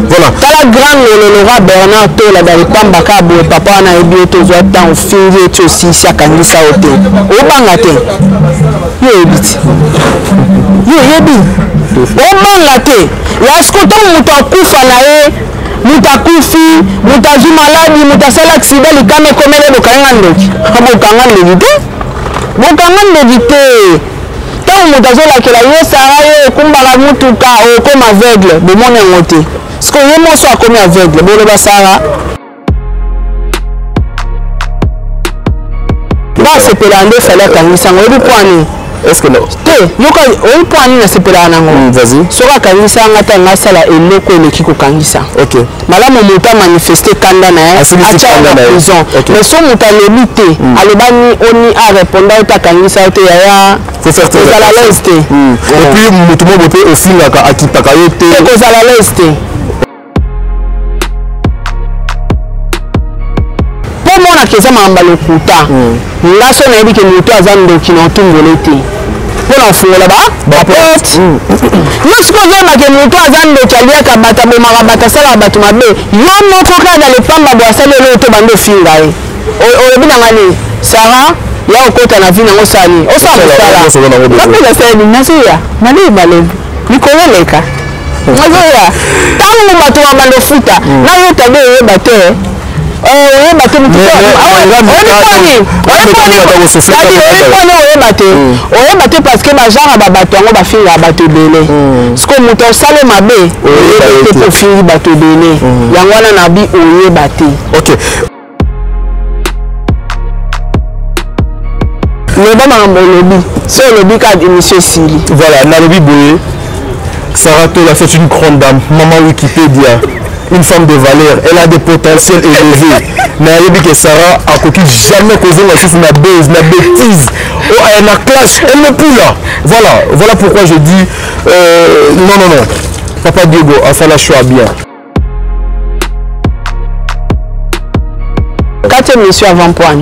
Voilà. Tala grand le roi Bernard Tola dans le pamba kabo papa na ebi to zo temps fingi to si sakangisa ote. O banga te. Yo ebiti. Yo yebi. O banga te. Ya skoto muto akufa na e muta kufi, muta zu maladi, muta sala accident likame komele bokanga ndoki. Bokanga ndoki. Bokanga ndoki. Tant muta zo la kela yo sara yo kumbala mutuka o comme aveugle de mon ngote. Ce qu'on est soit comme aveugle, bon le Sarah. Là c'est pelando fallait quand ça on est point. Est-ce que non? Yoka on point na c'est pelando. Vas-y. Sora kanisa ngata ngasala eloko eleki kanisa. OK. Malamu muta manifester kanda na acha na prison. Mais son muta lebité, alobani oni a répondre ta kanisa te ya faut faire très à la leste. Et puis mutumo bote au fil à kitaka yote. C'est à la leste. Mona keza mamba lokuta ngaso na yebi ke mutu azando kino tungolete pona fungola ba porte nusiko zona ke mutu azando chalia ka bata bo marabata sala batu mabe yo moko ka na le pamba bo asale lo to bando finga e o bina ngani Sarah ya okota na vina ngosani o sala napela sani nasuya mali male nikoleleka nasuya tangu batu wa bando futa na yo tabe yo bate parce que ma genre bateau va finir bateau belé ce que mon temps sale ma bé pour finir bateau belé yangwana na bi oye baté. OK. Le ba ma lobby c'est le lobby cadre monsieur Sili. Voilà, na lobby boye Sarah Tola, c'est une grande dame, maman Wikipédia. Une femme de valeur, elle a des potentiels élevés. Mais elle dit que Sarah a coquille jamais causé la bêtise. Oh, elle a clash, elle n'est plus là. Voilà pourquoi je dis non. Papa Diego a fait la choix bien. Quand monsieur avant point.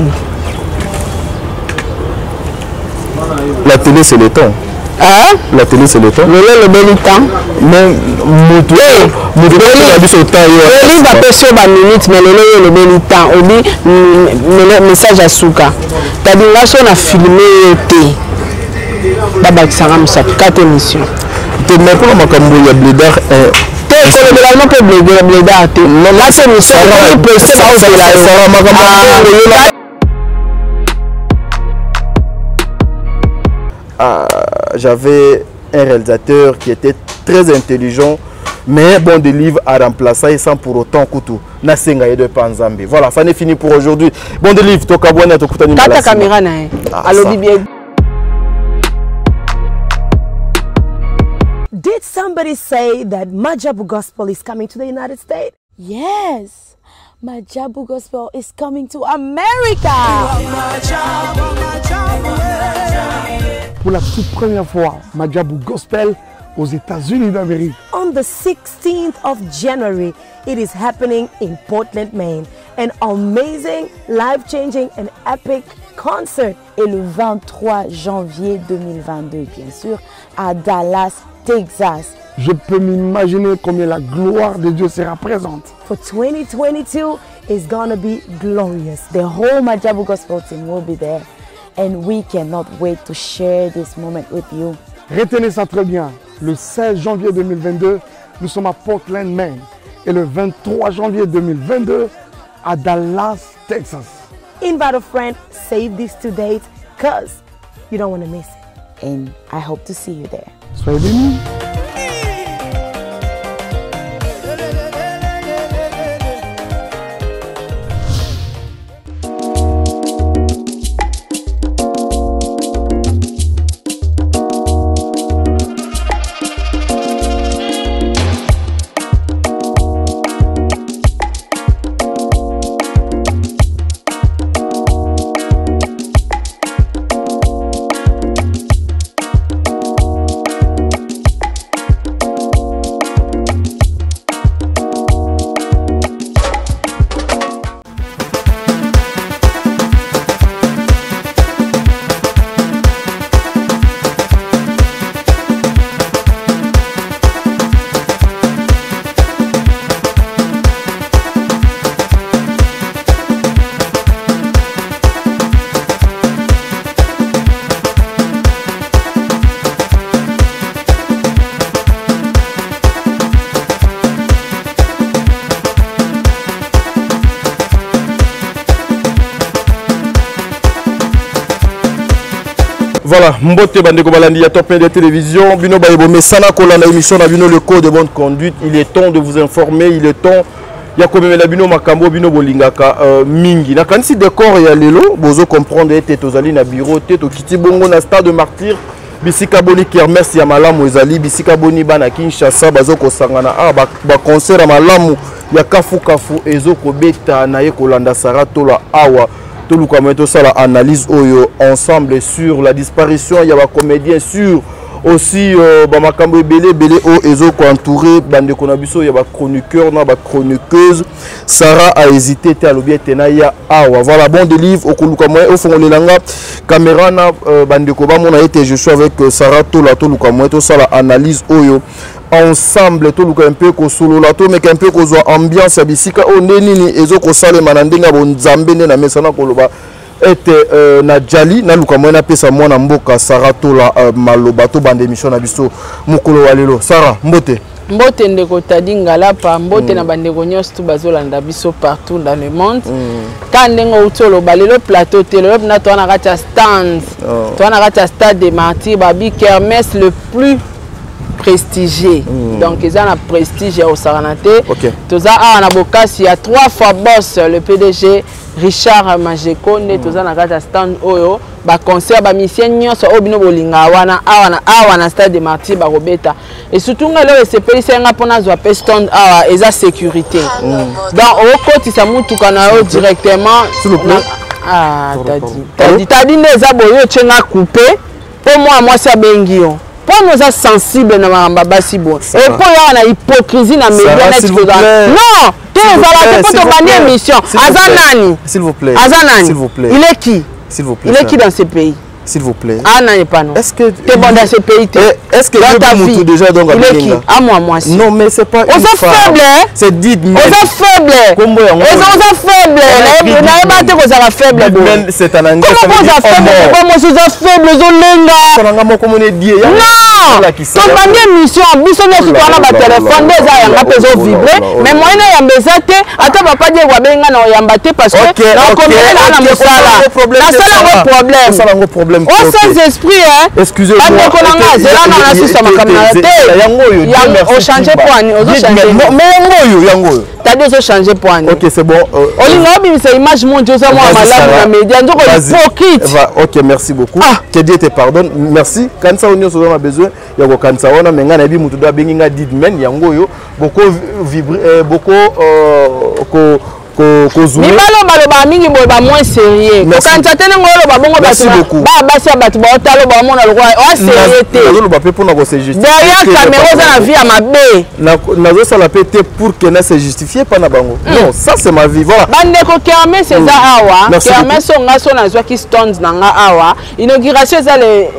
La télé c'est le temps. Hein? La télé c'est le temps. Le bel temps. Mais il va passer sur minute mais le bel temps. Le message à Souka. T'as dit là on a filmé Baba Saram ça 4 émissions. T'es même pas comme il y a Blédard. J'avais un réalisateur qui était très intelligent, mais bon de livre à remplacer sans pour autant couteau. Nasenga de Panzambi. Voilà, ça n'est fini pour aujourd'hui. Bon de livre, toka bonne to kutani malasi. Tata caméra na. Allo bien. Did somebody say that Majabu Gospel is coming to the United States? Yes. Majabu Gospel is coming to America. Pour la toute première fois, Majabu Gospel aux États-Unis d'Amérique. On the 16th of January, it is happening in Portland, Maine. An amazing, life-changing and epic concert. Et le 23 janvier 2022, bien sûr, à Dallas, Texas. Je peux m'imaginer combien la gloire de Dieu sera présente. For 2022, it's gonna be glorious. The whole Majabu Gospel team will be there. And we cannot wait to share this moment with you. Retenez ça très bien. Le 16 janvier 2022, nous sommes à Portland, Maine. Et le 23 janvier 2022, à Dallas, Texas. Invite a friend, save this to date, because you don't want to miss it. And I hope to see you there. Soyez bénis. Voilà, mbote bandeko balandi ya top de télévision, bino bayebo mesana kolanda émission na bino le code de bonne conduite. Il est temps de vous informer, il est temps ya komemela bino makambo bino bolingaka mingi. Na kanisi décor ya lelo, bozo comprendre ete tozali na bureau te to kiti bongo na stade de martyr. Bisika boni kermesse ya malamu ezali bisika boni bana Kinshasa bazo kosangana ba concert ya malamu ya kafu ezo kobeta na ye kolanda Saratola awa. Tout le monde la analyse ensemble sur la disparition. Il y a des comédiens sur aussi Bamakambo Belé o Ezo entouré bande konabiso il y a des chroniqueurs na des chroniqueuses. Sarah a hésité à l'objet tenaya awa. Voilà bon délivre au koluka moyen au fond les langa caméra na bande koba mon a été je suis avec Sarah Tola tout le moyen tout ça la analyse oyo ensemble tout le un peu ko solo la to mais un peu ko zo ambiance bisika o neni ezo ko sale manandinga bon nzambe na mesana ko loba ete na jali na luka mwana pesa mwana mboka Sarah Tola maloba to bande émission na biso mukolo walelo Sarah mbote mbote ndeko tadinga lapa mbote na bande nyos tu bazolanda biso partout dans le monde kandengo utolo balelo plateau télé na to na kata stand to na kata stade de martyrs babi kermesse le plus prestigieux. Donc ils ont un prestige au Saranate. Tous a un bokasi, il y a 3 fois boss le PDG Richard Majeko ne tous a un stand oyo ba concert ba mission nyonso obino bolinga wana stade de martyrs ba robeta et surtout ngalo ce pays c'est nga pona zo pe stand awa eza sécurité. Donc au côté ça mutuka na yo directement s'il vous plaît. Ah tadi neza boyo tchenga coupé pour moi ça bengio. Pour nous être sensibles dans ma basi bon et pour y a hypocrisie dans mes non tu vas la te émission Azanani s'il vous plaît Azanani il est qui s'il vous plaît il est qui dans ce pays s'il vous plaît ah non pas non est-ce que tu es bon dans ce pays est-ce que tu déjà donc il est qui à moi si non mais c'est pas on est faible c'est dit on est faible on est faible na ba te ko za faible c'est un anglais comment on est faible comment on est faible zo lenga non comme on est dit non to bande mission biso nyoso to na ba téléphone déjà yanga peso vibrer mais moi na yamba ezate ata papa die wa benga na yamba te parce que na komela na mosala na sala ngo problème on sans esprit hein excusez-moi on changer point on changer mais yango t'as déjà changé point OK c'est bon olinga obi c'est image mondiale ça moi malamu na média ndoko hypocrite OK merci beaucoup que Dieu te pardonne merci quand ça on a besoin ya ko kanisa wana menga na bi mutu do benginga didmen yango yo beaucoup vibrer beaucoup ni baloba mingi boy ba moins sérieux ko kanisa tene ngolo ba bongo ba basi abatu ba otalo ba mona le roi o sérieux te ngolo pe pour na ko se justifier derrière caméra za na vie à mabe nazo sala pété pour que na se justifier pas na bango non ça c'est ma vie voilà bande ko kermesse za awa kermesse nga so na zwa ki stones na nga awa inauguration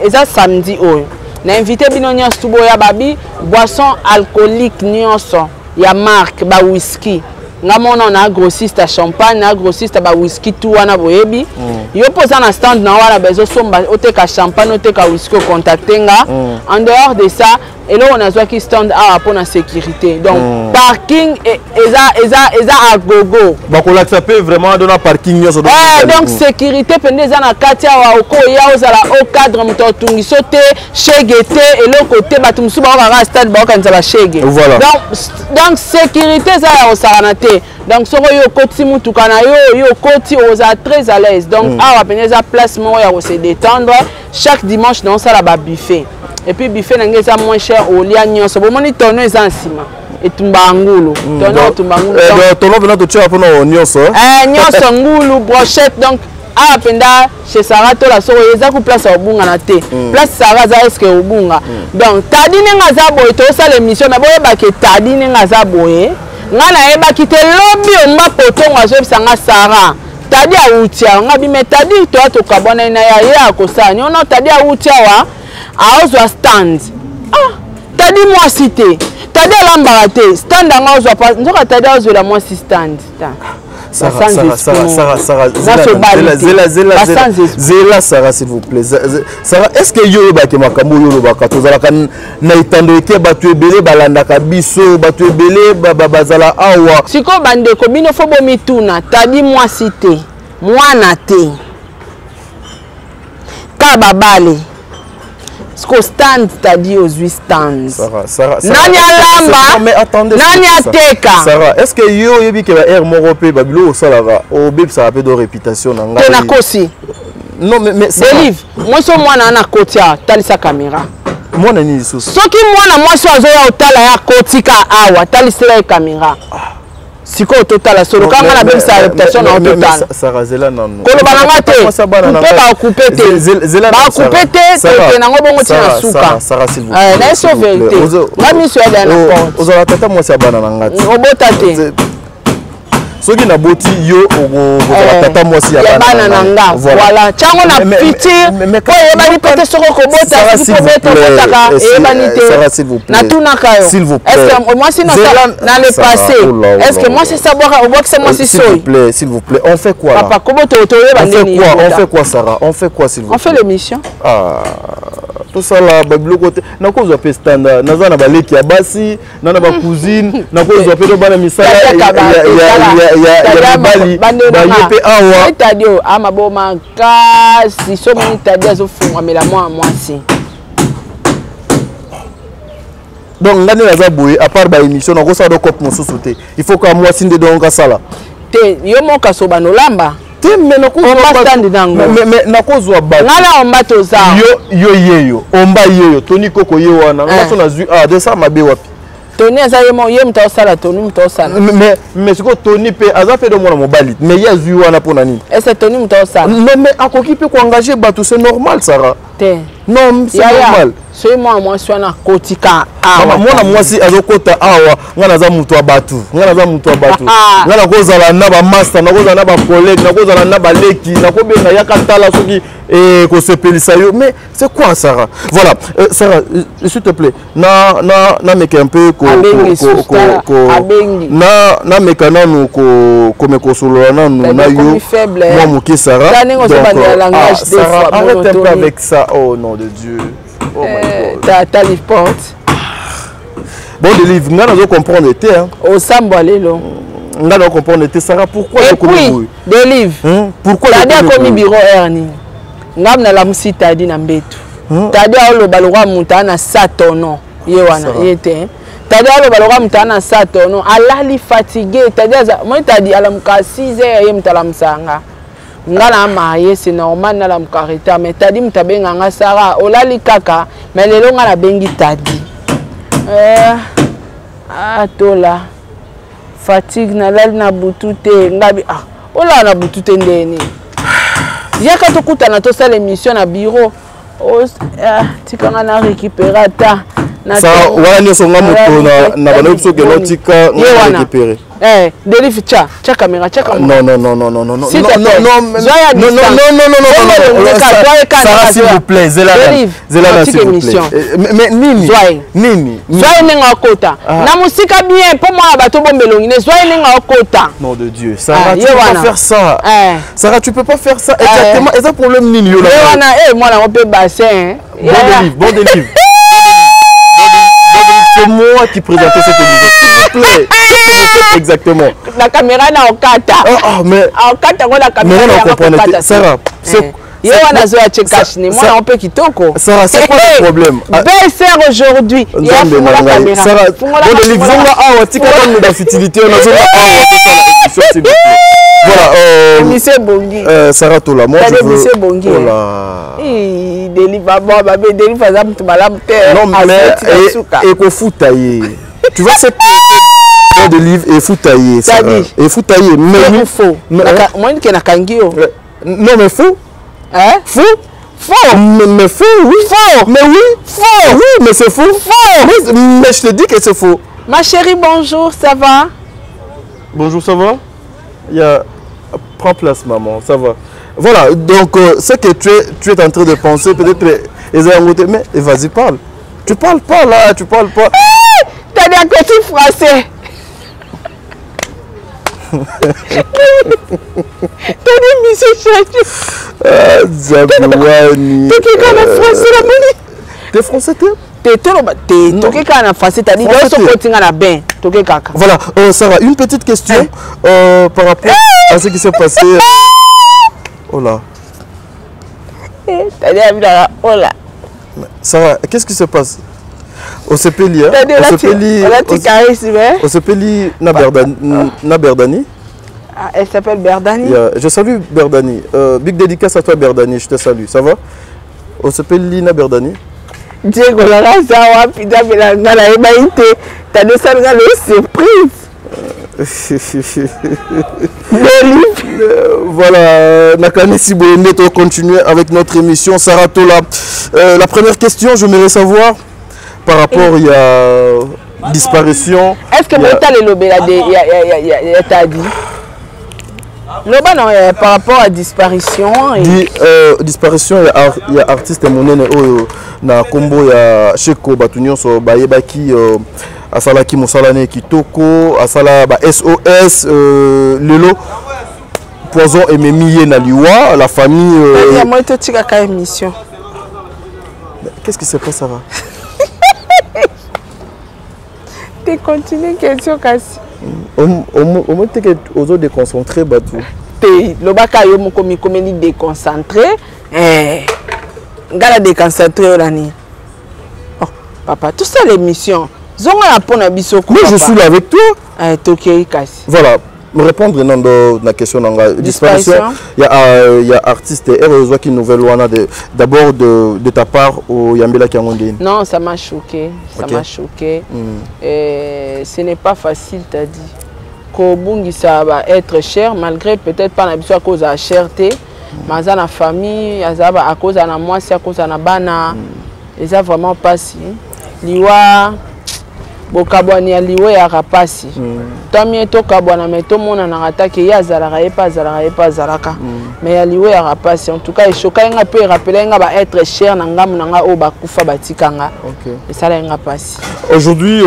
eza samedi oyo na invité bino nyonso boya babi boisson alcoolique nyonso ya marque ba whisky ngamona na grossiste champagne na grossiste ba whisky tout wana boyebi yo posa na stand na wana bezo somba oteka champagne oteka whisky contactenga en dehors de ça et là on a zwa ki stand a pour la sécurité donc parking eza à gogo ba ko la taper vraiment dans la parking nyoso donc sécurité pendeza na katia wa okoya ozala au cadre moto tungiso te chegete et le côté batumsu ba ka stade ba kanza ba chege donc sécurité ça ya osaranate donc soko yo koti mutuka na yo koti oza très à l'aise donc awa pendeza place mo ya se détendre chaque dimanche dans ça la ba buffet et puis buffet nangé ça moins cher au lia nyonso bo moni tono eza nsima etumba ngulu tono tono bena to tshira pona nyonso nyonso ngulu brochette donc a penda chez Sarah Tola soko eza ku place obunga na te place Sarah za est-ce que obunga donc tadi nenga za boye to sa l'émission na boye ba ke tadi nenga za boye ngana eba kite lobby o mapoto ngwa sanga Sarah tadi a utia ngabi metadi to kabona na ya ko sani ono tadi a utia wa a ozwa stand tadi moi cité tadi lamba te stand nga ozwa pas nzoka tadi ozwa la moi stand Sarah, s'il vous plaît. Sarah, est-ce que yo ba ke makambo yo ba katozala kan na itando ke ba tu ebele balanda kabiso ba tu ebele bazala awa. Siko bande ko bino fo bomi tuna tadi moi cité mwana te ka babale Sco stand tadi ozwi stand. Sarah. Nani alamba? Mais attendez. Nani ateka? Sarah, est-ce que yo yebi ke ba air morope babilo salara o bib ça rappelle de réputation na nga. Tena kosi. Non mais Delive, moi so mwana na kotia talisa caméra. Mwana ni so. Soki mwana mwasi azoya otala ya kotika awa talisela ya caméra. Siko totala solo kanga na bimisa réputation na total. Sarah Zela non. Kolo bananga te. Couper ba couper te. Ba couper te te nango bongo tina suka. Sarah s'il vous plaît. Na so vérité. Ngami so ya na porte. Ozala tata mwasi abana na ngati. Obota te. Soki na boti yo ozala tata mwasi abana na nga. Voilà. Chango na piti. Oye bani pete soko ko bota. S'il vous plaît. Sarah s'il vous plaît. Na tunaka yo. S'il vous plaît. Est-ce que moi si dans le passé, est-ce que moi c'est savoir au box moi c'est soy. S'il vous plaît, on fait quoi là? Papa comment on fait quoi Sarah? On fait quoi s'il vous plaît? On fait l'émission. Ah. Tout ça là babilo côté na ko zo pe standard naza na baleki ya basi na ba cousine na ko zo pe do bana misala ya bali ba yepe awa itadio ama boma kasi so mini itadio zo fungwa mela mwasi. Donc ngani naza boye à part ba émission na ko sa do cop mosusu te il faut que moi sinde donc sala te yo moka so banolamba te me na ko mais na ko zo ba ngala ombato za yo yeyo omba yeyo toni koko ye wana ngaso na zui de ça mabe wapi Tony aza ye mta sala Tony mta sala mais siko Tony pe aza fait de mona mobali mais ya zui wana pona nini est-ce Tony mta sala mais akoki pe ko engager bato c'est normal Sarah te non c'est normal so moi swana kotika awa mwana mwasi azokota awa ngana za mutu abatu ngana kozala na ba master na kozala na ba collègue na kozala na ba leki na kobenga yakatala soki ko sepelisa yo mais c'est quoi Sarah voilà Sarah s'il te plaît na meka un peu na meka nanu ko mekosolola nanu na yo moi moki Sarah Sarah arrête un peu avec ça oh nom de Dieu. Oh my God. T'as les portes. Bon, de livre, nous allons comprendre été. Au Samboalelo. Nous allons comprendre été. Sarah, pourquoi et puis, des livres. Pourquoi t'as dit comme bureau Ernie. Ngam na la musi t'as dit na mbetu. T'as dit au balora mutana satono. Yewana, yete. T'as dit au balora mutana satono. Allah li fatigué. T'as dit moi t'as dit alam ka 6h yem talam sanga. Ngala marié c'est normal na la mkarita mais tadi mtabenga nga Sarah olali kaka mais lelo ngala bengi tadi tola fatigue na lali na butute ngabi ola na butute ndeni yaka tokutana to sala émission na bureau tikanga na récupérer ta ça wala nyo songa moto na bana biso ke lotika ngala récupérer Delive cha caméra non Sarah s'il vous plaît Zela s'il vous plaît mais nini Zoya nenga okota na musika bien pour moi bato bombelongi ne Zoya nenga okota nom de Dieu Sarah tu peux pas faire ça Sarah tu peux pas faire ça exactement et ça problème nini yo wana moi na ope bassin bon délivre c'est moi qui présentais cette émission s'il vous plaît exactement la caméra na okata mais okata ko la caméra na okata Sarah c'est wana zo ya chekashni moi on peut kitoko Sarah c'est quoi le problème belle sœur aujourd'hui il y a la caméra Sarah bon de livzonga awa tika dans la futilité on a zo émission s'il vous plaît voilà monsieur Bongi Sarah Tola moi je veux monsieur Bongi deliver bon babe deliver za mtu malamu te non mais et ko foutailler tu vois cette de livre et foutailler et foutailler mais faux moi qui na kangio non mais faux faux mais faux oui faux mais oui faux oui mais c'est faux mais je te dis que c'est faux ma chérie bonjour ça va bonjour ça va il y a prends place maman ça va voilà donc ce que tu es en train de penser peut-être mais vas-y parle tu parles pas là tu parles pas t'as dit un petit français t'as dit monsieur Chaki Zabouani t'es quelqu'un de français la moni t'es français t'es quelqu'un de français t'as dit dans ce côté na ben t'es quelqu'un voilà Sarah une petite question par rapport à ce qui s'est passé oh là t'as dit oh là Sarah, qu'est-ce qui se passe? On se peut lire. On se peut lire na Berdani. Ah, elle s'appelle Berdani. Yeah. Je salue Berdani. Big dédicace à toi Berdani, je te salue. Ça va? On se peut lire na Berdani. Diego la zawa pida belanga la ebaite. T'as de ça le surprise. Voilà, Nakanesi Boyende, on continue avec notre émission. Sarah Tola, la première question, je voudrais savoir par rapport il y a disparition. Est-ce que Mota le lobé t'a dit? Loba non, par rapport à disparition. Disparition, il y a artiste monene na combo ya Cheko Batunyon so Bayebaki Asalaki Mosalane Kitoko, Asala SOS, Lelo, Poison et Mémie Naliwa, la famille. Émission. Qu'est-ce qui se passe, Sarah? Tu continues question, Kassi. Au moins, tu es aux autres déconcentrés, Batou. Le baka yo mo komi komeni déconcentré. Ngala déconcentré olani. Oh, papa, tout ça l'émission. Zonga la pona bisoko. Moi, je suis là avec toi. Tokei Kassi. Voilà. Me répondre dans la question de disparition. Il y a artiste heureusement qui nouvelle wana d'abord de ta part au Yambela Kiangondine. Non, ça m'a choqué. Ça m'a choqué. Ce n'est pas facile, t'as dit. Kobungi ça va être cher malgré peut-être pas l'habitude à cause de la cherté. Mais dans la famille, à cause de la moi, c'est à cause de la bana. Et ça vraiment pas si. Liwa. Bokabwani ya liwe ya rapasi. Tamie to kabwana mais tout monde en attaque ya zalaka et pas zalaka. Mais ya liwe ya rapasi en tout cas choka nga peut rappeler nga ba être cher na ngamu nga o ba kufa batikanga. OK. Et ça la nga passe. Aujourd'hui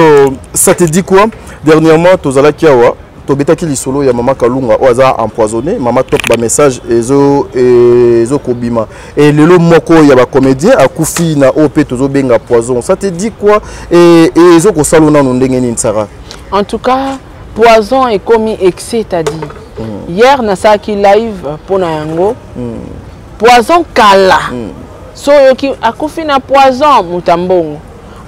ça te dit quoi? Dernièrement tozala kiawa tobetaki lisolo ya mama Kalunga o aza empoisonné, mama top ba message ezo kobima. Et lelo moko ya ba comédien akufi na OP tozo benga poison. Ça te dit quoi? Et ezo ko salona no ndenge ni Sarah. En tout cas, poison est commis excès t'as dit. Hier na saki live pona yango. Poison kala. So yoki akufi na poison mutambongo.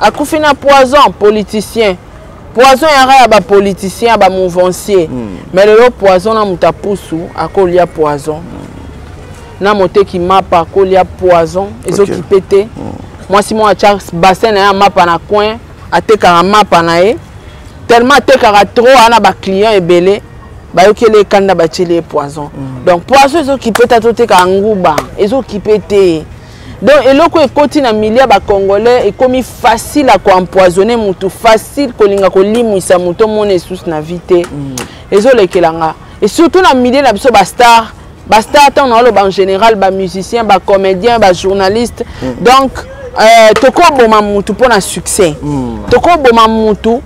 Akufi na poison politicien. Poison y'a ba politicien ba mouvancier. Mais le poison na mutapusu akolia poison. Na moté qui mapa akolia poison ezo ki pété. Moi si moi a bassin na mapa na coin ateka mapa na e. Tellement ateka trop ana ba client ebele ba yoki le kanda ba chele poison. Donc poison ezo ki pété ateka nguba ezo ki pété. Donc, et là, quand on a mis les Congolais, et comme facile à empoisonner, mutu facile kolinga kolimisa mutu mon sous na vite. Et zo le kelanga. Et surtout na mis les star tant en général ba musicien, ba comédien, ba journaliste. Donc toko boma mutu pour un succès. Toko boma mutu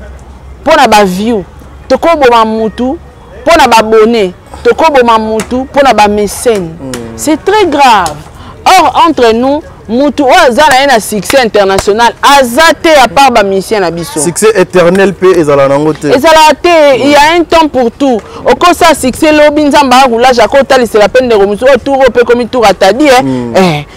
pour na ba view. Toko boma mutu pour na ba abonné. Toko boma mutu pour na ba mécène. C'est très grave. Or, entre nous, Moutou Azala a un succès international. Azate à part ba mission na biso. Succès éternel pe ezala nangote. Ezala te, il y a un temps pour tout. Au cas ça succès lobinza mba roula jako tali c'est la peine de remuso tour pe comme tour atadi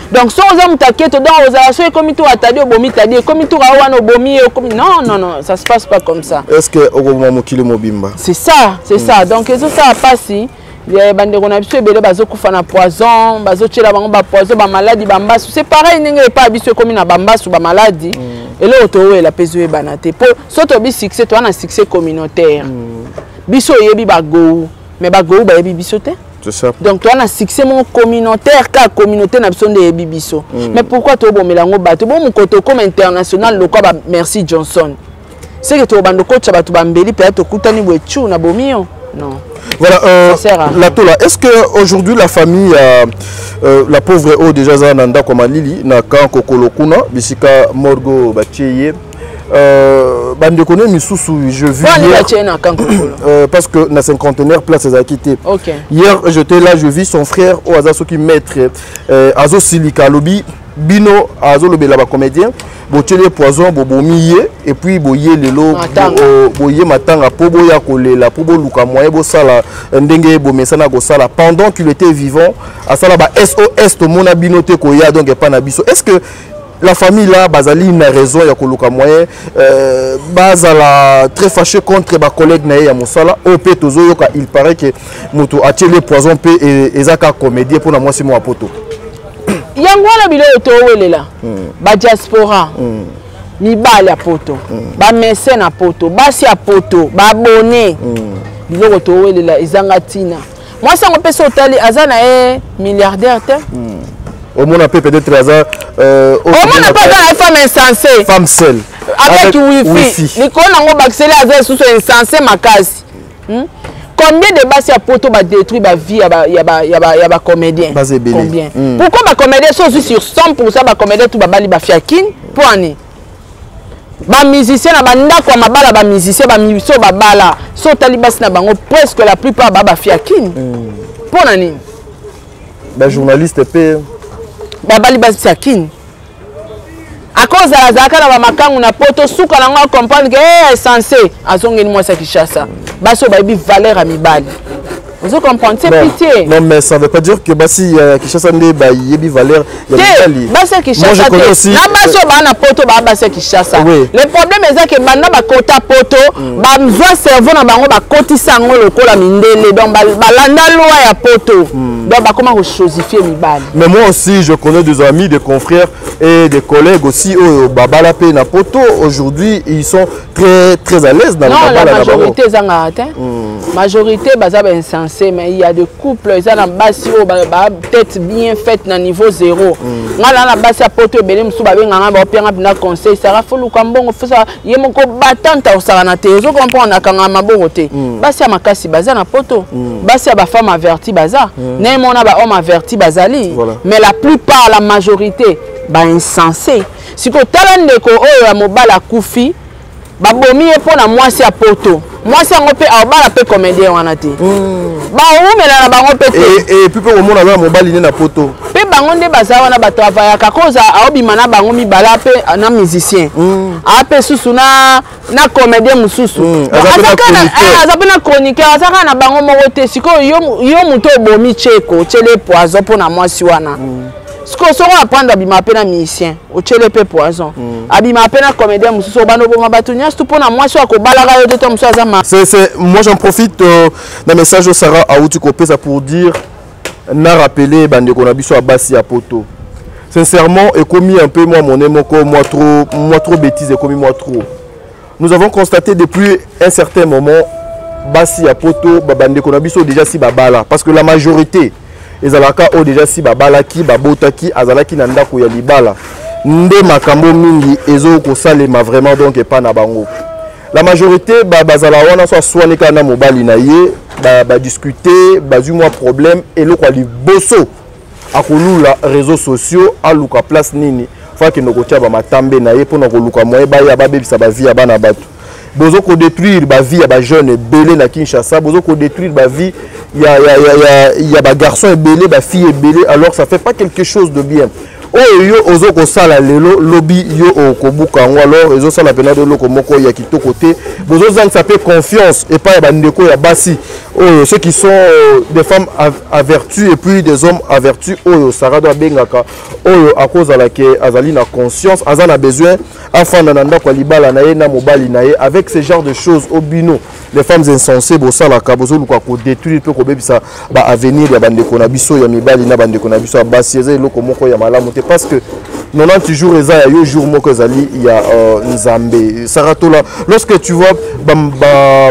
Donc so oza mutaketo donc oza so comme tour atadi obomi tadi comme tour awana obomi comme non, ça se passe pas comme ça. Est-ce que okoma mokili mobimba? C'est ça. Donc eso ça passe si les bandes qu'on a habitué bele bazo kufa na poison bazo tchela bango ba poison ba maladie bambasu c'est pareil n'engé pas habitué comme na bambasu ba maladie et là otowe la peso e banate pour soto bi succès toi na succès communautaire biso yebi ba go mais ba go ba yebi biso te c'est ça donc toi na succès mon communautaire ka communauté na biso de yebi biso mais pourquoi to bo melango bato bo mon koto comme international le quoi ba merci Johnson c'est que to bando coach ba to bambeli peut être kutani bwechu na bomio non. Voilà, Latola, est-ce qu'aujourd'hui la famille, la pauvre eau déjà Zananda comme Lili, na kan Kokolokuna, Bisika Morgo Bacheye, Bandekone Misusu, je vis hier, parce que na cinquantenaire place a quitté. Hier j'étais là, je vis son frère au Azaso qui maître Azo Silika Lobi, Bino Azo Lobela comédien. Botiele poison bobomiye et puis boye lelo boye matanga po boya kolela po boluka moye bo sala ndenge bo mesana go sala pendant qu'il était vivant à sala ba SOS to mona binote ko ya donc pas na biso. Est-ce que la famille là, bazali une raison, il y a koluka moyen, bazala très fâché contre ma collègue nae ya mosala, OP tozo yoka, il paraît que moto a tiré le poison pe et zaka comédie pour la moi c'est moi poto. Yango la bilo to welela. Ba diaspora. Mibali ya poto. Ba mécène à poto, basi ya poto, ba abonné. Bilo to welela ezanga tina. Moi ça on peut sauter azana milliardaire te. Au monde peut-être hasard au monde pas une femme insensée. Femme seule. Avec wifi. Les qu'on a baxelé azana sous insensé makasi. Combien de basi à poto ba détruit ba vie ya ba comédien. Combien? Pourquoi ba comédien sont sur 100% ba comédien tout ba bali ba fiakine pour ani. Ba musicien na banda kwa mabala ba musicien ba miso ba bala. So talibas na bango presque la plupart ba fiakine. Pour ani. Ba journaliste pe babali basi sakini à cause de la zaka na ba makangu na poto suka na ngo comprendre que censé azongeni moi ça Kinshasa baso ba bi valeur à mibali vous comprenez c'est pitié non mais ça veut pas dire que basi Kinshasa ne ba yebi valeur ya mibali basi Kinshasa na baso ba na poto ba basi Kinshasa le problème est que banda ba kota poto ba mzwa cerveau na bango ba kotisa ngo lokola mindele donc ba landa loi ya poto donc ba comment chosifier mibali. Mais moi aussi je connais des amis, des confrères et des collègues aussi au babala pe na poto aujourd'hui ils sont très à l'aise dans le babala. Non la majorité zanga atteint majorité baza ba insensé mais il y a des couples ils ont basi peut-être bien fait na niveau 0 ngala na basi poto belé musu ba benga ba opianga bina conseil ça faut lukambongo fisa yemoko batanta osala na te vous comprendre kanga mabongo te basi makasi baza na poto basi ba femme avertie baza né mona ba homme averti bazali mais la plupart la majorité ba insensé siko talande ko oyo ya mobala kufi ba bomi e pona mwasi ya poto mwasi ngo pe abala pe comédien wana te ba umela na bango pe et puis pour mona ba mobali na poto pe bango nde baza wana ba travailler ka koza aobima na bango mibala pe na musicien ape susu na comédien mususu aza na chroniqueur aza na bango moko te siko yo muto bomi cheko chele poison pona mwasi wana siko so on apprendre abima pe na musicien o chele pe poison abima pe na comédien mususu bano bonga batunya stu pona mwasi wa ko balaka yo to mususu aza ma c'est moi j'en profite d'un message au Sarah Aouti Kopé ça pour dire n'a rappelé bande qu'on a biso à basi à poto sincèrement et commis un peu moi mon émoko moi trop bêtise et commis moi trop. Nous avons constaté depuis un certain moment basi à poto bande qu'on a biso déjà si babala parce que la majorité les alaka ont déjà si babala ki babota ki azalaki na ndako ya libala nde makambo mingi ezo ko salema vraiment donc et pas na bango. La majorité bazala wana so soane kana mobali na ye ba discuter bazu moi problème et le quoi li bosso akolula réseaux sociaux aluka place nini fa ke nokotia ba matambe na ye pona koluka moye ba ya ba bebisa ba vie ya bana batu bozo ko détruire ba vie ya ba jeune belé na Kinshasa bozo ko détruire ba vie ya ba garçon belé ba fille belé alors ça fait pas quelque chose de bien. Oh yo ozo ko sala lelo lobby yo okobuka ngo alors ezo sala pena de loko moko ya kitoko te bozo zang ça fait confiance et pas ba ndeko ya basi oh ceux qui sont des femmes avertues et puis des hommes avertus oh Sarah doit bengaka oh à cause la ke azali na conscience azana besoin afin na ndako ya libala na ye na mobali na ye avec ce genre de choses au bino les femmes insensées bo sala ka bozo luka ko détruire pe ko bebisa ba avenir ya bandeko na biso ya mibali na bandeko na biso basi eza loko moko ya malamu parce que 90 jours et ça yo jour moko zali il y a Nzambe Saratola lorsque tu vois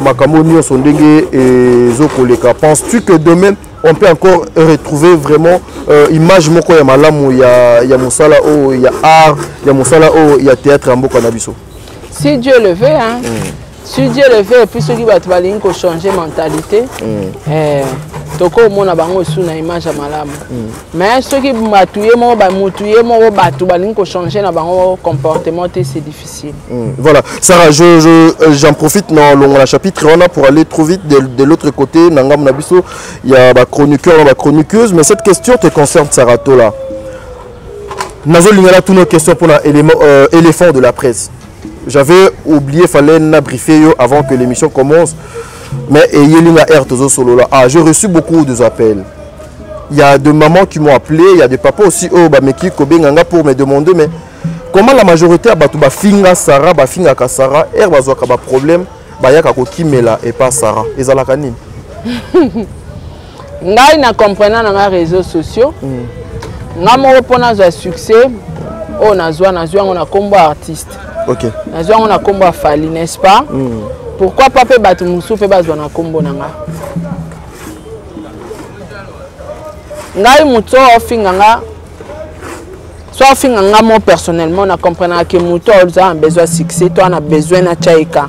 makamoni son ndenge et zokoleka penses-tu que demain on peut encore retrouver vraiment image moko ya malamu ya musala o ya art ya musala o ya théâtre mboka na biso si Dieu le veut hein si Dieu le veut et puis ceux qui va travailler ko changer mentalité toko mona bango sous na image ya malamu mais ceux qui matuye mo ba mutuye mo batu balingi ko changer na bango comportement c'est difficile. Voilà Sarah j'en profite dans le chapitre on a pour aller trop vite de l'autre côté nangam na biso il y a ba chroniqueur ba chroniqueuse mais cette question te concerne Sarah Tola nazo lingala tous nos questions pour un éléphant de la presse. J'avais oublié fallait na briefer avant que l'émission commence. Mais j'ai reçu beaucoup d'appels. Il y a des mamans qui m'ont appelé, il y a des papas aussi pour me demander mais comment la majorité batu ba finga Sarah ba finga ka Sarah bazwa ka ba problème ba yaka ko kimela et pas Sarah ezalaka nini ngai na comprendre na réseaux sociaux nga mo pona za succès on nazwa on a combo artiste OK nazwa on a combo Fali n'est-ce pas pourquoi pas pe batu musu pe bazwa na combo na nga ngai muto ofinga nga soit finga nga moi personnellement na comprendre que muto a besoin de succès toi on a besoin na chaika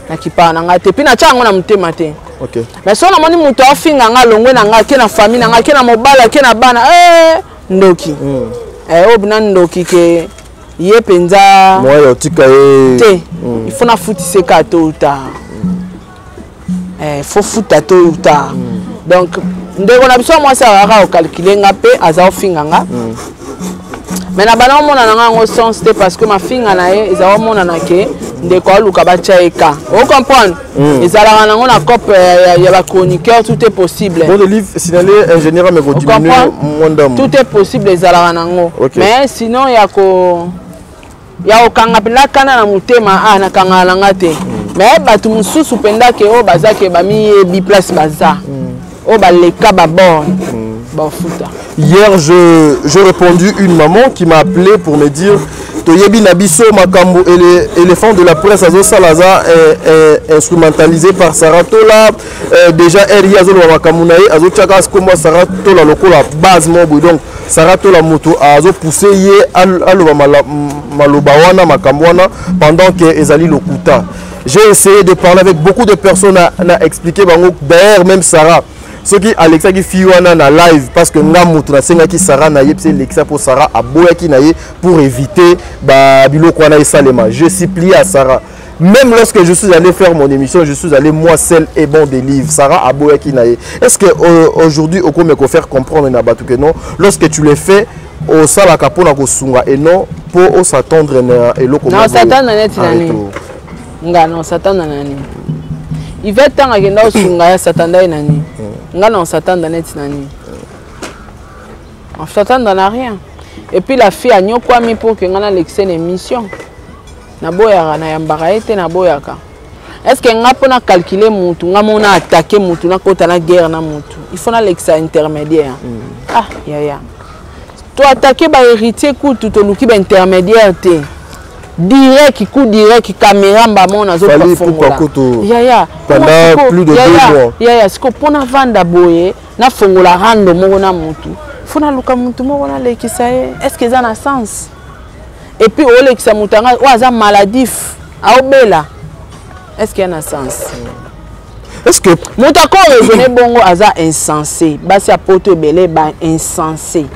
na kipa na nga te puis na chango na mutema te OK mais so na moni muto ofinga nga longwe na nga ke na famille na nga ke na mobala ke na bana ndoki obina ndoki ke ye penza moi tika te il faut na futise ka to uta faut futa to uta donc ndeko na biso moi ça va calculer nga pe aza ofinga nga mais na bana mona na ngo sens te parce que ma finga na ye eza mona na ke ndeko aluka ba chaika on comprendre ezala na ngo na cop ya ba chroniqueur tout est possible dans le livre signalé ingénieur mais tout est possible ezala na ngo mais sinon ya okanga pela kana na mutema na kanga na ngate mais batu mususu penda ke o bazake ba mi bi place baza o ba leka ba bon ba futa. Hier j'ai répondu une maman qui m'a appelé pour me dire Toyebi Nabiso Makambo et l'éléphant de la presse Azo Salaza est instrumentalisé par Sarah Tola déjà elle y a Azo Makamunae Azo Chakas comme Sarah Tola lokola base mobo donc Sarah Tola moto Azo poussé yé alo malobawana makambwana pendant que Ezali Lokuta. J'ai essayé de parler avec beaucoup de personnes à expliquer d'ailleurs même Sarah ce qui Alexa qui fiwana na live parce que nga mutu na senga ki Sarah na yepse Alexa pour Sarah aboya ki na ye pour éviter ba biloko wana esalema. Je suis plié à Sarah. Même lorsque je suis allé faire mon émission, je suis allé moi seul et bon des livres. Sarah aboya ki na ye. Est-ce que aujourd'hui au me ko faire comprendre na batu que non lorsque tu le fais au sala kapona ko sunga et non pour s'attendre na eloko. Non, s'attendre na net nani. Nga non s'attendre nani. Il va tant agenda sunga ya s'attendre nani. Nga non s'attendre net nani. On s'attend à rien. Et puis la fille a nyokwa mi pour que ngana l'excès émission. Na boyaka na yambaka ete na boyaka. Est-ce que nga pona calculer mutu, nga mona attaquer mutu na kota na guerre na mutu. Il faut na l'excès intermédiaire. Ah ya. Toi attaquer ba héritier coup tout luki ba intermédiaire te. Direct coup direct caméra mbamo na zo fongola. Ya. Pendant plus de 2 mois. Ya, ce que pona vanda boye na fongola rando moko na mutu. Fona luka mutu moko na lekisa ye. Est-ce que ça a sens? Et puis o lekisa mutu nga o aza maladif, a obela. Est-ce qu'il y a un sens? Est-ce que mutu ko raisonner bongo aza insensé. Basi apoto belé ba insensé.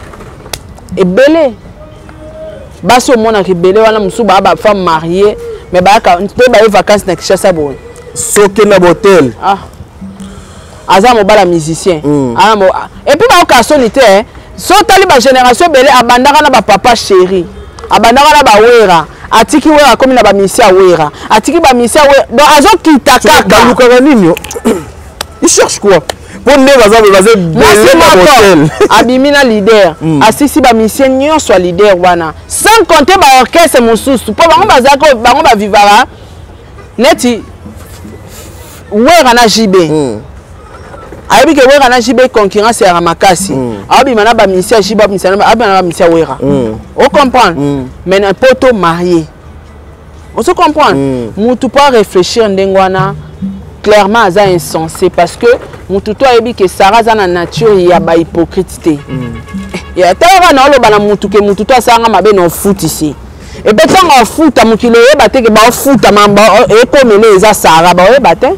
Et belé basi au monde qui belé wana musu ba femme mariée mais ba ka te ba vacances na Kinshasa bon. Soke na botel. Ah. Aza mobala musicien. Et puis ba ka sonité so tali ba génération belé abandaka na ba papa chéri. Abandaka na ba wera. Atiki wera comme na ba misia wera. Atiki ba misia wera. Donc azo kita kaka. Luka nini? Il cherche quoi? Pour Abimina leader asisi ba mission nyon soit leader wana sans compter ba orchestre mosusu po bango bazako bango ba vivara neti wera na JB ayebi ke wera na JB concurrence ya makasi abima na ba mission JB abima na ba mission wera on comprend mais un poto marié on se comprend mutu pas réfléchir ndengwana clairement aza insensé parce que mututo ayebi que Sarah za na nature ya ba hypocrite ya tara na oloba na mutu ke mututo asanga mabe na foot ici et betanga futa mukilo yeba te ke ba futa mamba e komele eza Sarah ba yeba te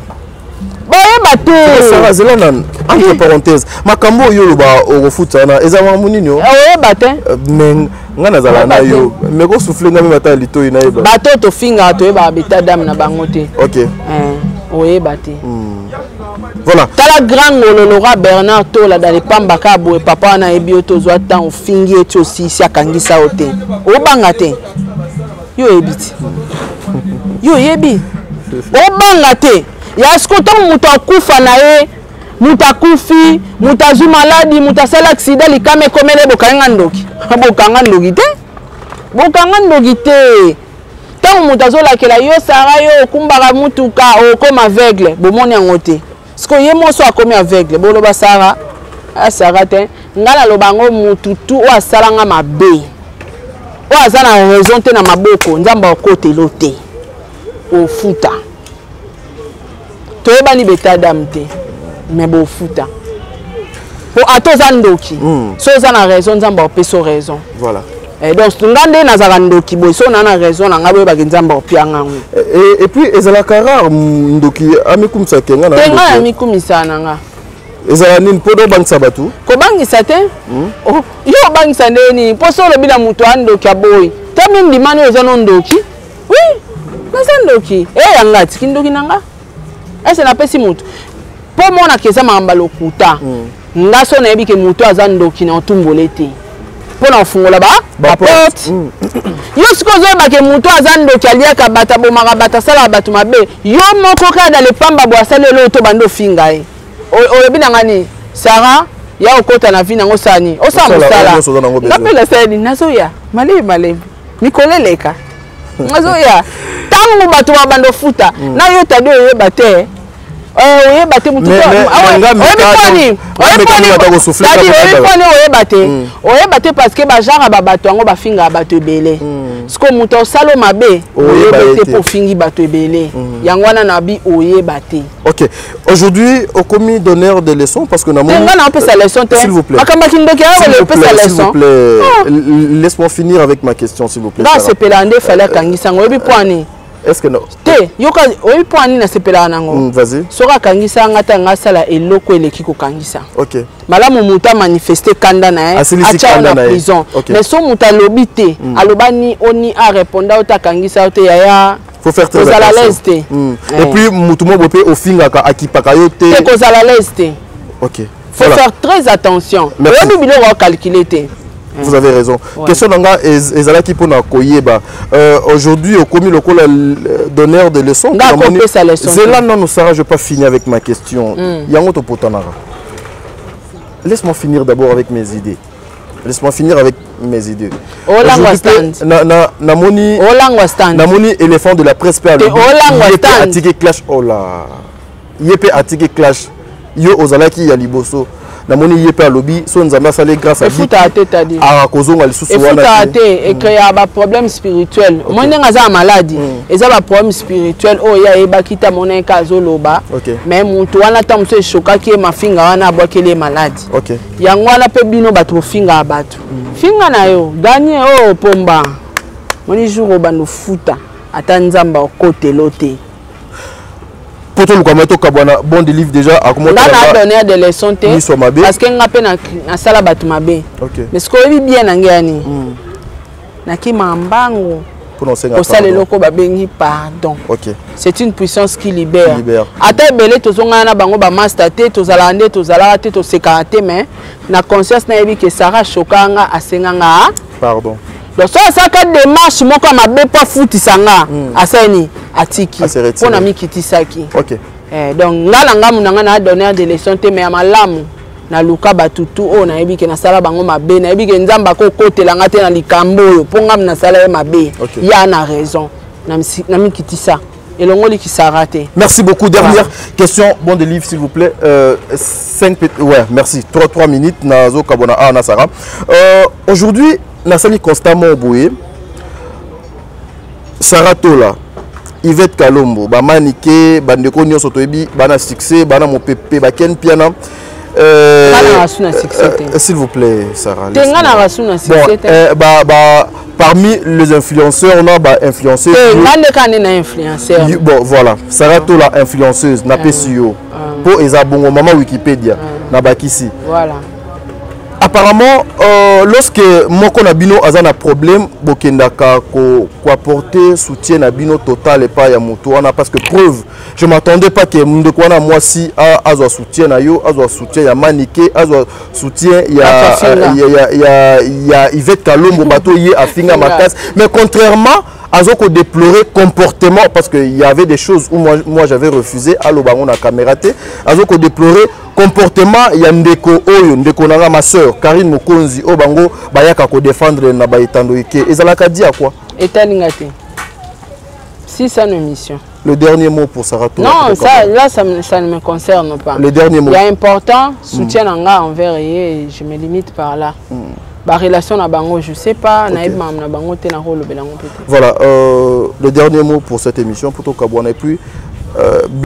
Sarah zelana entre parenthèses makambo yo loba o futa na eza mamuni nyo yeba te mais ngana zala na yo mais ko souffler ngami mata lito ina yeba bato to finga to yeba beta dame na bango te OK oyeba te. Voilà. Tala grand Lora Bernard Tola dans les pambaka boy papa na ebi to zo tan fingi eti aussi si akangisa ote. O banga te. Yo ebiti. Yo yebi. O banga te. Ya skoto mutu akufa na ye, mutu akufi, mutu azu maladi, mutu asala accident likame komele bokanga ndoki. Bokanga ndoki te. bokanga ndoki te tango moto azolakela yo Sarah yo okumbaka mutuka okoma aveugle bomoni yango te siko ye moso akomi aveugle boloba Sarah Sarah te ngala lobango mutu tu o asalanga mabe o azana raison te na maboko nzamba okotelo te ofuta toyebani betadam te mais bofuta po atoza ndoki so za na raison nzamba opeso raison voilà. Donc ngande nazaka ndoki boy so na raison na ngabo ba nzamba opianga ngo et puis ezala rare ndoki amikumisa kenga na tenga amikumisa nanga ezala nini podo bangisa batu ko bangisa te oh yo bangisa ndeni po so lobi na mutu andoki aboy tami ndimani oza no ndoki oui nasa ndoki yanga tiki ndoki nanga ese na pesi mutu po mona keza mamba lokuta ngaso na yebi ke mutu aza ndoki na otumbole te po na fungola ba porte yo siko zo ba ke mutu aza ndoki aliaka bata bomaka bata sala batu mabe yo moko ka dans le pamba bo asalelo to bando finga e o bina ngani Sarah ya okota na vina ngo sani o sa musala ngapela sani nazoya male mikoleleka nazoya tangu batu ba bando futa na yo tadi o bate oye bate mutu oye bate parce que ba genre ba bato ngo ba finga bato ebele siko mutu osalo mabe oye bate pour fingi bato ebele yango wana na bi oye bate. OK, aujourd'hui au commis d'honneur de leçons parce que na s'il vous plaît laisse-moi finir avec ma question s'il vous plaît. Là c'est pelande fallait kangisa ngo ebi poani. Est-ce que non? Te yoka oyi poani na sepela nango. Vas-y. Soka kangisa ngata ngasala eloko eleki ko kangisa. OK. Malamu muta manifester kanda na acha na prison. Mais so muta lobité alobani oni a répondre au kangisa au te yaya. Faut faire très attention. Et puis mutumo bopé au finga ka akipaka yo te. Te kozala leste. OK. Faut faire très attention. Obi bilo wa calculer te. Vous avez raison. Ouais. Question d'anga ezala ki pona koyeba. Aujourd'hui au commis le donneur de leçons. Zela non Sarah, je vais pas finir avec ma question. Yango to potanara. Laisse-moi finir d'abord avec mes idées. Laisse-moi finir avec mes idées. Namoni éléphant de la presse perd. Yépe atike clash oh là. Yépe atike clash. Yo ozalaki ya liboso. Namoni yépe lobby so nzamba sale grâce à lui. Ah kozonga lisusu wana. Et qu'il y a un problème spirituel. Moi nga maladie. Et ça un problème spirituel. Oh ya eba kita mona kazo loba. Mais mutu wana ta muso choka ki ma finga wana abwakele maladi. OK. Yango wana pe bino bato finga abatu. Finga na yo gagner oh pomba. Moni jour obando futa atanzamba okote lote. Poto lukameto kabwana bon de livre déjà a comment on a donné des leçons parce que nga pe na sala batu mabe. OK. Mais ce que bien ngani. Na ki mambango. Pour au sale loko babengi pardon. OK. C'est une puissance qui libère. Ata belé tozonga na bango ba master te tozalande tozala te to sekate mais na conscience na yebi que Sarah chokanga asenganga pardon. Donc ça ka démarche moko mabe pas futi sanga aseni atiki pona mikiti saki. OK. Donc ngala ngamu nanga na donner des leçons te mais malamu na luka batutu o na yebi ke na sala bango mabe na yebi ke nzamba ko kotela ngate na likambo yo ponga na sala mabe ya na raison na mikiti sa elongoli ki sarate. Merci beaucoup. Dernière question bon de livre s'il vous plaît 5 ouais merci 3 minutes nazo kabona na Sarah. Aujourd'hui Nasali constamment boye Sarah Tola Yvette Kalombo ba manike bandeko nyonso toyebi bana succès bana mopepe ba ken piana s'il vous plaît Sarah parmi les influenceurs on a influenceurs bon voilà Sarah Tola influenceuse na pesio po eza bongo mama Wikipédia na bakisi voilà. Apparemment, lorsque moko na bino a un problème, bokendaka ko apporter soutien à bino total et pas ya moto wana parce que preuve, je m'attendais pas que munde ko na moi si a soutien na yo, a soutien ya Manike, a soutien ya Yvette Kalombo bato yé a finga makas, mais contrairement Azoko déplorer comportement parce qu'il y avait des choses où moi j'avais refusé à l'obango na caméra té. Azoko déplorer comportement ya ndeko oyo ndeko nanga ma sœur Karine Mokonzi obango bayaka ko défendre na baitando ike. Ezalaka di à quoi? Etalingate. Si ça une émission. Le dernier mot pour Sarah. Non, ça là ça ne me concerne pas. Le dernier mot. Il y a important soutien envers et je me limite par là. La relation na bango, je sais pas, voilà, le dernier mot pour cette émission, pour toi, et puis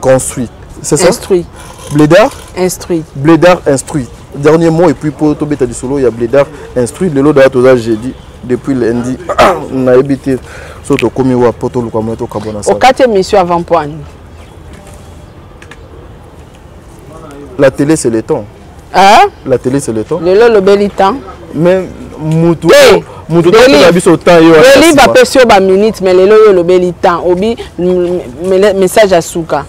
construit. C'est ça? Instruit. Blédard? Instruit. Blédard instruit. Dernier mot, et puis pour toi, du solo, il y a Blédard instruit. Le lot de j'ai dit depuis lundi, on a habité sur le commun pour tout le commun. Au 4e émission avant point. La télé, c'est le temps. Hein? La télé, c'est le temps. Le bel temps. Mais Moutou, Beli va passer au minute, mais le bel temps. Obi message à Souka.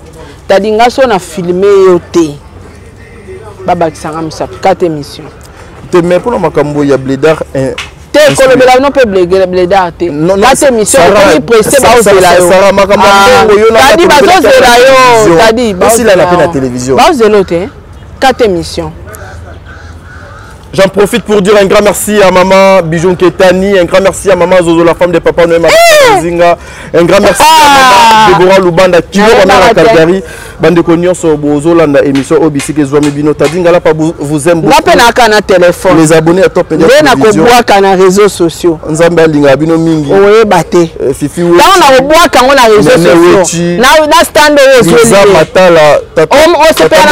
T'as dit que on a filmé au thé. Baba qui s'en 4 émissions. Mais pour le Macambo, il y a Blédard. T'es que non peut Blédard. Non, 4 émissions. On pressé par Sarah Macambo. T'as dit t'as dit aussi la la télévision. 4 émissions. J'en profite pour dire un grand merci à maman Bijou Ketani, un grand merci à maman Zozo, la femme de papa Noël Zinga, un grand merci à maman Deborah Lubanda, qui est Calgary, bande cognon sur Bozolanda, émission Obisi Kezouami Bino, Tadinga là, vous aime beaucoup. Téléphone. Les abonnés à Top Media Télévision. On a réseaux sociaux. Nzamba Linga Bino Mingi. Oui, baté. Fifi Là, on a bois quand on a réseaux sociaux. Là, on a stand de réseaux. On se perd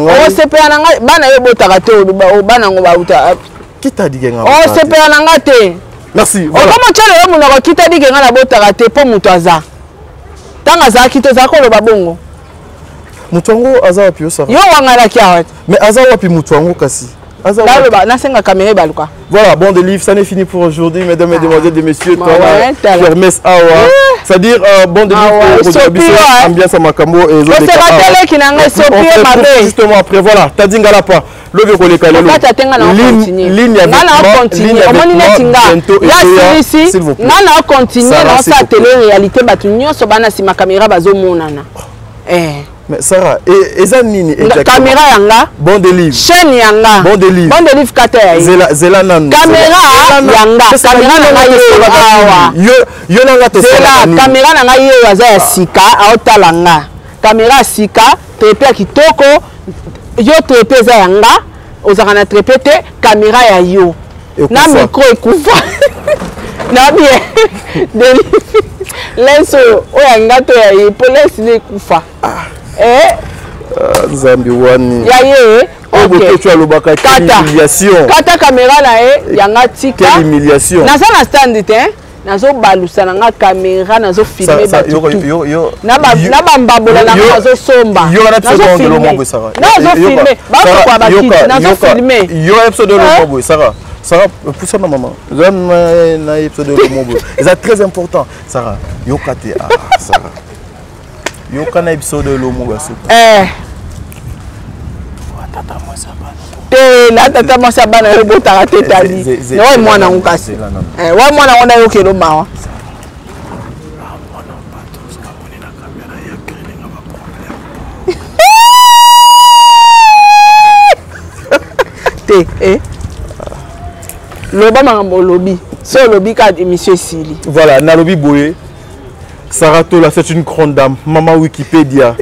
on se perd bana yebotaraté au bana qui t'a dit que on se perd en merci. Voilà. Comment tu as le monde qui t'a dit que na botaraté pour mutaza. Tanga za ki to za ko lo babongo. Mutuango aza wapi yo Sarah? Yo wangala kia. Mais aza wapi mutuango kasi? Aza wapi? Na senga caméra baluka. Voilà, bon de livre, ça n'est fini pour aujourd'hui, mesdames, mesdemoiselles, et messieurs. Kermesse Awa. C'est-à-dire, bon de livre pour aujourd'hui, ambiance à Makambo et les autres. Qui n'a pas justement après, voilà, t'as dit Galapa. Le vieux collègue Kalelo. Ligne avec s'il vous plaît. Nana continue dans sa télé-réalité, batunyo sobana si ma caméra bazo monana. Mais Sarah, et ça nini caméra yanga bon de livre chaîne yanga bon de livre kata zela nan caméra yanga caméra nanga yo nanga to zela caméra nanga yo waza ya sika aotalanga caméra sika trepé kitoko yo trepé za yanga ozaka na trepé te caméra ya yo na micro ekufa na bien de lenso oyanga to ya police ne kufa Zambi wani yaye ok tu as le baka humiliation kata caméra na yanga tika quelle humiliation na ça na stand te nazo balusa na caméra nazo filmer ba yo na bambabola na nazo somba yo na episode de l'homme Sarah nazo filmer ba ko ba kit nazo filmer yo episode de l'homme Sarah Sarah pousse na maman na episode de l'homme c'est très important Sarah yo kate Sarah yo kana episode de l'homme tata moi ça te na tata moi ça bana yo botaka te tali no mwana ngukasi wa mwana ona yo kelo mawa te loba mangambo lobi so lobi ka émission Sili voilà na lobi boye Sarah Tola, c'est une grande dame, maman Wikipédia,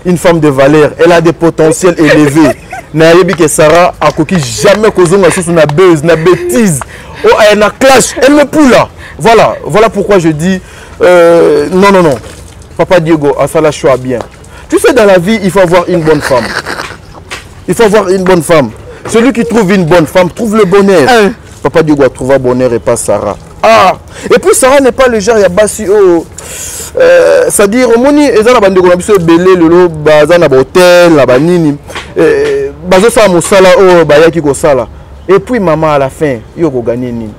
une femme de valeur, elle a des potentiels élevés. Nayebi que Sarah a coquille jamais causé une buzz, une bêtise, oh elle a clash, elle me poule là. Voilà pourquoi je dis non. Papa Diego, à ça la choix bien. Tu sais dans la vie, il faut avoir une bonne femme. Il faut avoir une bonne femme. Celui qui trouve une bonne femme trouve le bonheur. Papa Diego a trouvé bonheur et pas Sarah. Et puis Sarah n'est pas le genre ya basi c'est-à-dire au moni ezana bande ko na biso belé lelo bazana ba hôtel na banini bazo sa mosala bayaki ko sala et puis maman à la fin yo ko gagner nini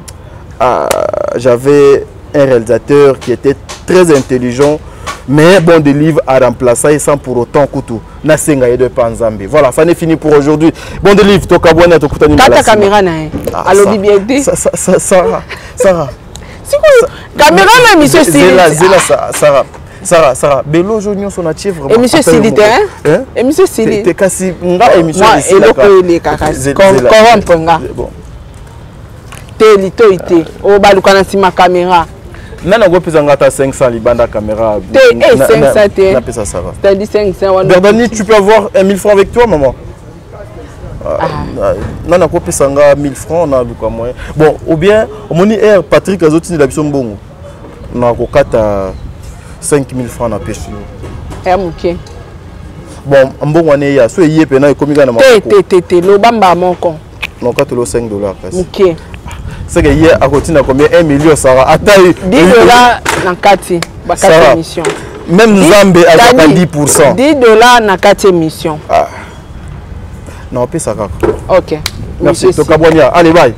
j'avais un réalisateur qui était très intelligent mais bon de livre à remplacer sans pour autant couteau na senga de panzambe. Voilà, ça n'est fini pour aujourd'hui. Bon de livre to kabwana to kutani la caméra na allo bibiété Sarah sikoyo caméra na émission Sarah belo jonyo son atie vraiment émission silite hein émission silite te kasi nga émission ici là le kakasi corrompre nga bon te lito ite o baluka na sima caméra nana go pesa ngata 500 libanda caméra te 500 te na pesa Sarah t'as dit 500 Berdani tu peux avoir 1000 francs avec toi maman nana go pesa nga 1000 francs na luka moyen bon ou bien omoni air Patrick azotini la biso mbongo na ko kata 5000 francs na pêche. Ok. Bon, mbongo ane ya so yé pena ekomika na makoko. Te lo bamba moko. Non ka to lo $5 kasi. Ok. C'est que hier à côté na combien 1 million Sarah ataï $10 na kati ba kati émission. Même Nzambe a 10%. $10 na kati émission. Ah. Non, on peut ça. OK. Merci. Tokabonia. Allez bye.